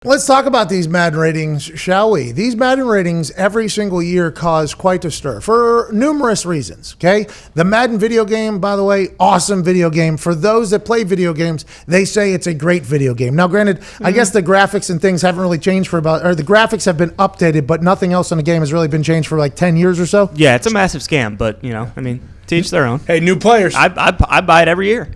Let's talk about these Madden ratings, shall we? These Madden ratings every single year cause quite a stir for numerous reasons, okay? The Madden video game, by the way, awesome video game. For those that play video games, they say it's a great video game. Now, granted, I guess the graphics and things haven't really changed or the graphics have been updated, but nothing else in the game has really been changed for like 10 years or so. Yeah, it's a massive scam, but, to each their own. Hey, new players. I buy it every year.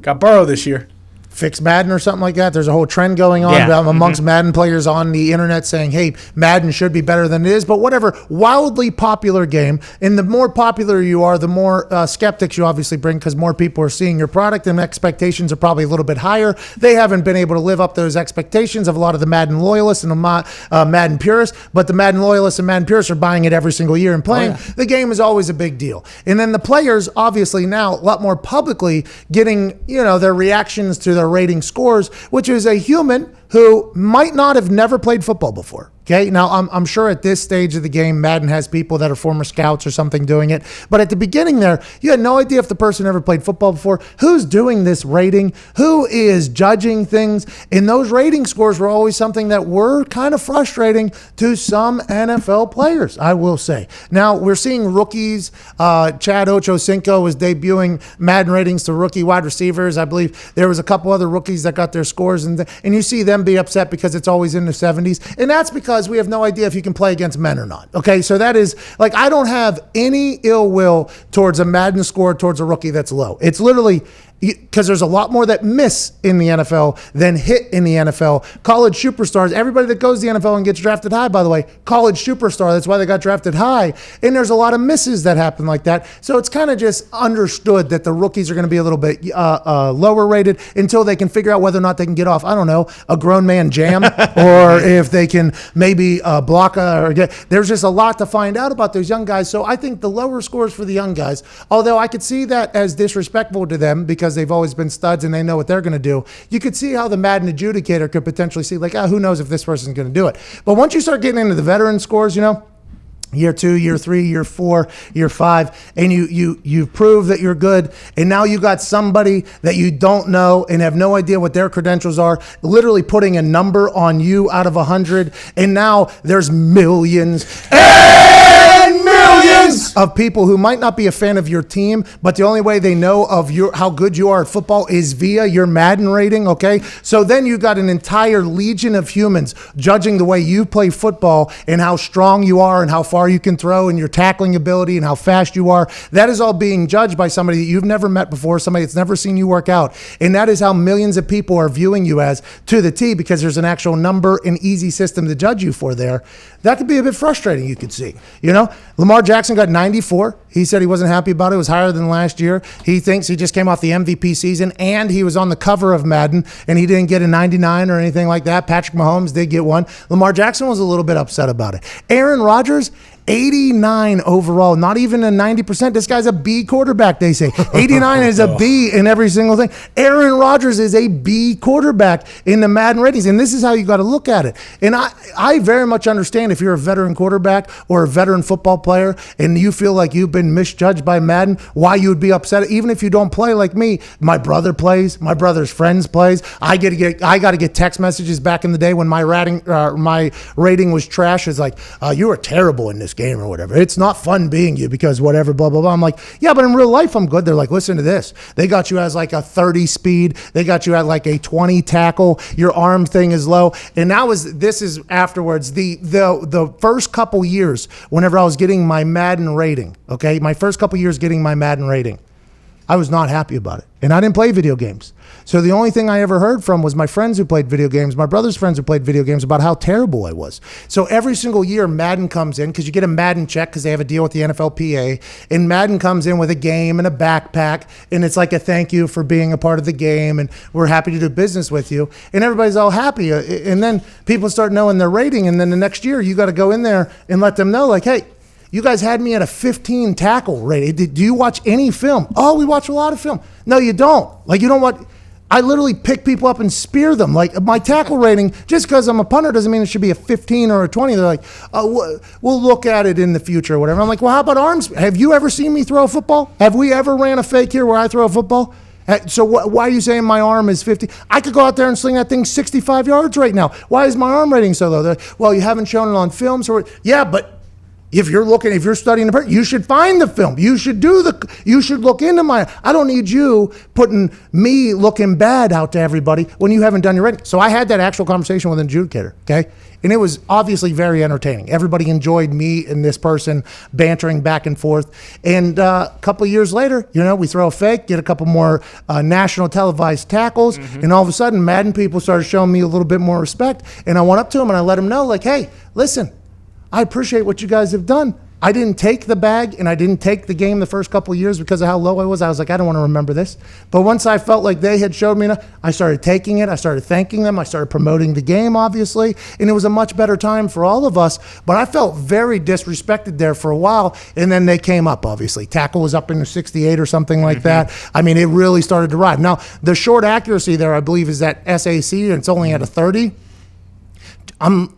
Got Burrow this year. Fix Madden or something like that. There's a whole trend going on amongst Madden players on the internet saying, hey, Madden should be better than it is. But whatever, wildly popular game. And the more popular you are, the more skeptics you obviously bring because more people are seeing your product and expectations are probably a little bit higher. They haven't been able to live up to those expectations of a lot of the Madden loyalists and the Madden purists. But the Madden loyalists and Madden purists are buying it every single year and playing. Oh, yeah. The game is always a big deal. And then the players, obviously now, a lot more publicly getting, their reactions to their rating scores, which is a human who might not have never played football before. Okay, now I'm sure at this stage of the game, Madden has people that are former scouts or something doing it. But at the beginning there, you had no idea if the person ever played football before. Who's doing this rating? Who is judging things? And those rating scores were always something that were kind of frustrating to some NFL players, I will say. Now, we're seeing rookies. Chad Ochocinco was debuting Madden ratings to rookie wide receivers. I believe there was a couple other rookies that got their scores. And you see them be upset because it's always in the 70s. And that's because we have no idea if you can play against men or not. Okay, so that is, I don't have any ill will towards a Madden score towards a rookie that's low. It's literally, because there's a lot more that miss in the NFL than hit in the NFL. College superstars, everybody that goes to the NFL and gets drafted high, by the way, college superstar, that's why they got drafted high. And there's a lot of misses that happen like that. So it's kind of just understood that the rookies are going to be a little bit lower rated until they can figure out whether or not they can get off, I don't know, a grown man jam or if they can maybe block there's just a lot to find out about those young guys. So I think the lower scores for the young guys, although I could see that as disrespectful to them because they've always been studs and they know what they're going to do. You could see how the Madden adjudicator could potentially see who knows if this person's going to do it. But once you start getting into the veteran scores, year 2, year 3, year 4, year 5, and you prove that you're good, and now you got somebody that you don't know and have no idea what their credentials are, literally putting a number on you out of 100, and now there's millions and millions of people who might not be a fan of your team, but the only way they know of how good you are at football is via your Madden rating, okay? So then you got an entire legion of humans judging the way you play football and how strong you are and how far you can throw and your tackling ability and how fast you are. That is all being judged by somebody that you've never met before, somebody that's never seen you work out. And that is how millions of people are viewing you as to the T because there's an actual number and easy system to judge you for there. That could be a bit frustrating, you could see. Lamar Jackson got 94. He said he wasn't happy about it. It was higher than last year. He thinks he just came off the MVP season and he was on the cover of Madden and he didn't get a 99 or anything like that. Patrick Mahomes did get one. Lamar Jackson was a little bit upset about it. Aaron Rodgers, 89 overall, not even a 90%. This guy's a B quarterback, they say. 89 is a B in every single thing. Aaron Rodgers is a B quarterback in the Madden ratings, and this is how you got to look at it. And I very much understand if you're a veteran quarterback or a veteran football player and you feel like you've been misjudged by Madden, why you would be upset, even if you don't play like me. My brother plays, my brother's friends plays. I got to get text messages back in the day when my rating was trash. It's like, you were terrible in this game or whatever. It's not fun being you because whatever, blah, blah, blah. I'm like, yeah, but in real life, I'm good. They're like, listen to this. They got you as a 30 speed. They got you at a 20 tackle. Your arm thing is low. And this is afterwards. The first couple years, whenever I was getting my Madden rating, okay, my first couple years getting my Madden rating, I was not happy about it. And I didn't play video games. So the only thing I ever heard from was my friends who played video games, my brother's friends who played video games, about how terrible I was. So every single year Madden comes in, because you get a Madden check because they have a deal with the NFLPA, and Madden comes in with a game and a backpack, and it's like a thank you for being a part of the game, and we're happy to do business with you. And everybody's all happy. And then people start knowing their rating, and then the next year you got to go in there and let them know, hey, you guys had me at a 15 tackle rating. Do you watch any film? Oh, we watch a lot of film. No, you don't. You don't want... I literally pick people up and spear them. My tackle rating, just because I'm a punter doesn't mean it should be a 15 or a 20. They're like, we'll look at it in the future or whatever. I'm like, well, how about arms? Have you ever seen me throw a football? Have we ever ran a fake here where I throw a football? So why are you saying my arm is 50? I could go out there and sling that thing 65 yards right now. Why is my arm rating so low? Well, you haven't shown it on film. Yeah, but if you're studying you should find the film. You should look into I don't need you putting me looking bad out to everybody when you haven't done your rating. So I had that actual conversation with an adjudicator, okay? And it was obviously very entertaining. Everybody enjoyed me and this person bantering back and forth. And a couple of years later, we throw a fake, get a couple more national televised tackles, and all of a sudden, Madden people started showing me a little bit more respect. And I went up to them and I let them know, like, hey, listen, I appreciate what you guys have done. I didn't take the bag and I didn't take the game the first couple of years because of how low I was. I was like, I don't want to remember this. But once I felt like they had showed me enough, I started taking it. I started thanking them. I started promoting the game, obviously. And it was a much better time for all of us. But I felt very disrespected there for a while. And then they came up, obviously. Tackle was up in the 68 or something like that. I mean, it really started to ride. Now, the short accuracy there, I believe, is that SAC, and it's only at a 30. I'm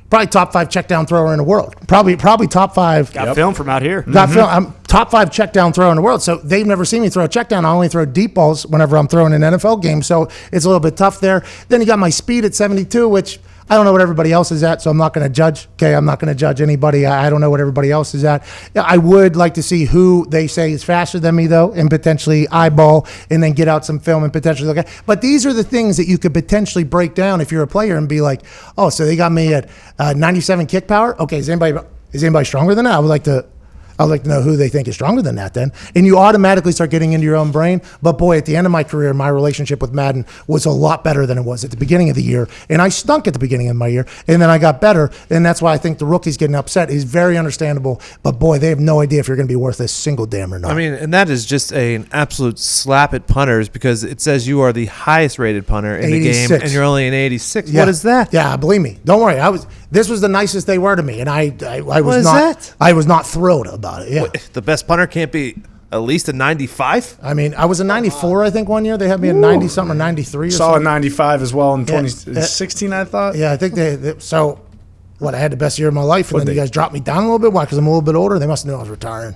probably top 5 check down thrower in the world. Probably top 5. Got film from out here. Got film. I'm top 5 check down thrower in the world. So they've never seen me throw a check down. I only throw deep balls whenever I'm throwing an NFL game. So it's a little bit tough there. Then you got my speed at 72, which I don't know what everybody else is at, so I'm not going to judge. Okay, I'm not going to judge anybody. I don't know what everybody else is at. I would like to see who they say is faster than me, though, and potentially eyeball and then get out some film and potentially look at. But these are the things that you could potentially break down if you're a player and be like, oh, so they got me at 97 kick power? Okay, is anybody stronger than that? I'd like to know who they think is stronger than that then. And you automatically start getting into your own brain. But boy, at the end of my career, my relationship with Madden was a lot better than it was at the beginning of the year. And I stunk at the beginning of my year. And then I got better. And that's why I think the rookie's getting upset. He's very understandable. But boy, they have no idea if you're going to be worth a single damn or not. I mean, and that is just an absolute slap at punters because it says you are the highest rated punter in 86. The game and you're only an 86. Yeah. What is that? Yeah, believe me. Don't worry. This was the nicest they were to me. And I was not thrilled about it. Yeah. What, the best punter can't be at least a 95? I mean, I was a 94, I think, one year. They had me at 90-something or 93 or Saw something. a 95 as well in 2016, I thought. Yeah, I think I had the best year of my life, and then you guys dropped me down a little bit. Why? Because I'm a little bit older? They must have known I was retiring.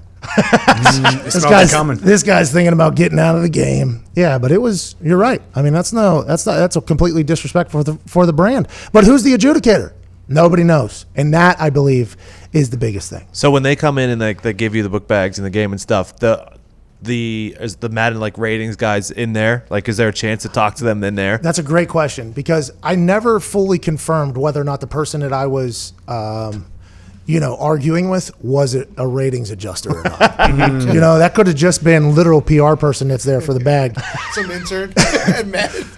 This guy's thinking about getting out of the game. Yeah, but you're right. I mean, that's a completely disrespectful for the brand. But who's the adjudicator? Nobody knows. And that, I believe, is the biggest thing. So when they come in and they give you the book bags in the game and stuff, is the Madden ratings guys in there? Is there a chance to talk to them in there? That's a great question because I never fully confirmed whether or not the person that I was arguing with was it a ratings adjuster or not. That could have just been literal PR person that's there for the bag. Some intern.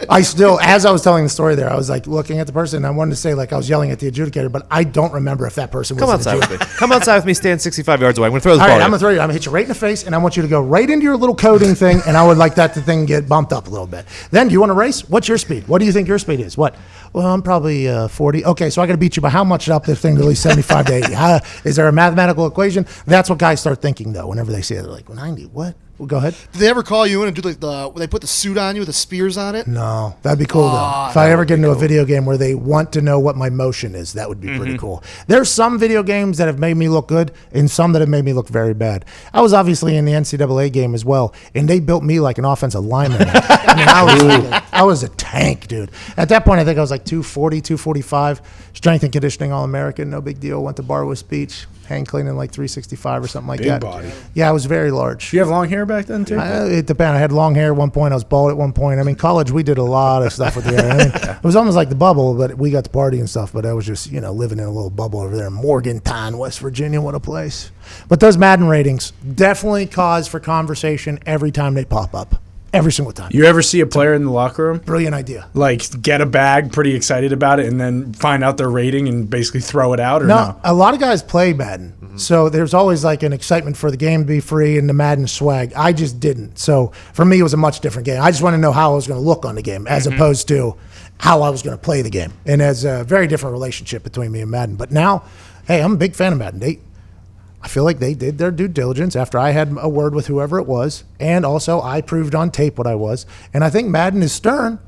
As I was telling the story there, I was looking at the person and I wanted to say I was yelling at the adjudicator, but I don't remember if that person was Come outside with me. Come outside with me, stand 65 yards away. I'm going to throw this ball. I'm going to throw you. I'm going to hit you right in the face and I want you to go right into your little coding thing and I would like that thing get bumped up a little bit. Then do you want to race? What's your speed? What do you think your speed is? What? Well, I'm probably 40. Okay, so I got to beat you by how much up this thing to at least 75 to 80? Is there a mathematical equation? That's what guys start thinking, though, whenever they see it. They're like, 90, what? Well, go ahead. Did they ever call you in and do when they put the suit on you with the spears on it? No, that'd be cool, though. If I ever get into a video game where they want to know what my motion is, that would be pretty cool. There's some video games that have made me look good and some that have made me look very bad. I was obviously in the NCAA game as well, and they built me like an offensive lineman. I was a tank, dude. At that point, I think I was 240, 245, strength and conditioning All-American, no big deal. Went to Barwood Beach, hang cleaning 365 or something like that. Big body. Yeah, I was very large. Do you have long hair back then, too? It depends. I had long hair at one point. I was bald at one point. I mean, college, we did a lot of stuff with the hair. It was almost like the bubble, but we got to party and stuff. But I was just, living in a little bubble over there in Morgantown, West Virginia. What a place. But those Madden ratings definitely cause for conversation every time they pop up. Every single time. You ever see a player in the locker room? Brilliant idea. Get a bag, pretty excited about it, and then find out their rating and basically throw it out, or no? A lot of guys play Madden. Mm-hmm. So there's always an excitement for the game to be free and the Madden swag. I just didn't. So for me, it was a much different game. I just want to know how I was going to look on the game as opposed to how I was going to play the game. And there's a very different relationship between me and Madden. But now, hey, I'm a big fan of Madden. I feel like they did their due diligence after I had a word with whoever it was, and also I proved on tape what I was. And I think Madden is stern,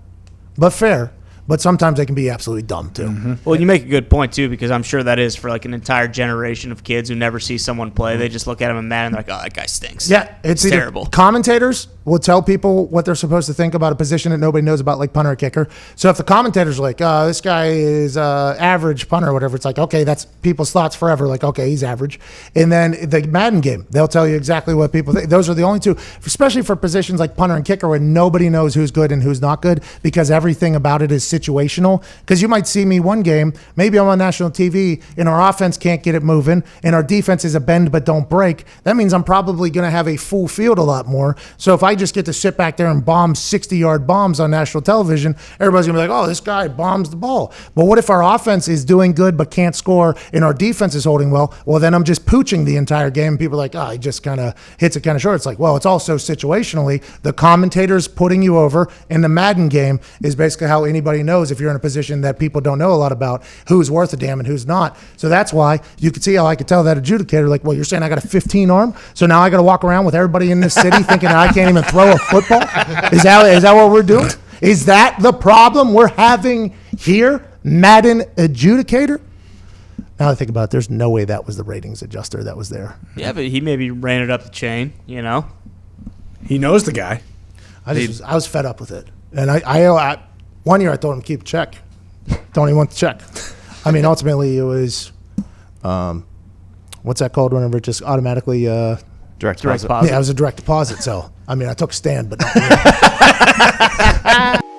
but fair. But sometimes they can be absolutely dumb, too. Mm-hmm. Well, you make a good point, too, because I'm sure that is for an entire generation of kids who never see someone play. They just look at him and Madden and they're like, oh, that guy stinks. Yeah, it's terrible. Commentators will tell people what they're supposed to think about a position that nobody knows about, like punter or kicker. So if the commentators are like, this guy is average punter or whatever, it's like, okay, that's people's thoughts forever. Like, okay, he's average. And then the Madden game, they'll tell you exactly what people think. Those are the only two, especially for positions like punter and kicker, where nobody knows who's good and who's not good, because everything about it is situational. Because you might see me one game, maybe I'm on national TV, and our offense can't get it moving, and our defense is a bend but don't break. That means I'm probably going to have a full field a lot more. So if I just get to sit back there and bomb 60-yard bombs on national television, everybody's going to be like, oh, this guy bombs the ball. But what if our offense is doing good but can't score, and our defense is holding well? Well, then I'm just pooching the entire game, and people are like, oh, he just kind of hits it kind of short. It's like, well, it's also situationally. The commentators putting you over in the Madden game is basically how anybody knows, if you're in a position that people don't know a lot about, who's worth a damn and who's not. So that's why you can see how I could tell that adjudicator, like, well, you're saying I got a 15 arm, so now I got to walk around with everybody in this city thinking I can't even throw a football? Is that what we're doing? Is that the problem we're having here? Madden adjudicator? Now I think about it, there's no way that was the ratings adjuster that was there. Yeah, but he maybe ran it up the chain, you know? He knows the guy. I was fed up with it. And I 1 year I told him to keep check. Don't even want the check. I mean, ultimately it was, what's that called whenever it just automatically Direct Direct deposit. deposit. Yeah, it was a direct deposit. So, I mean, I took a stand, but not really.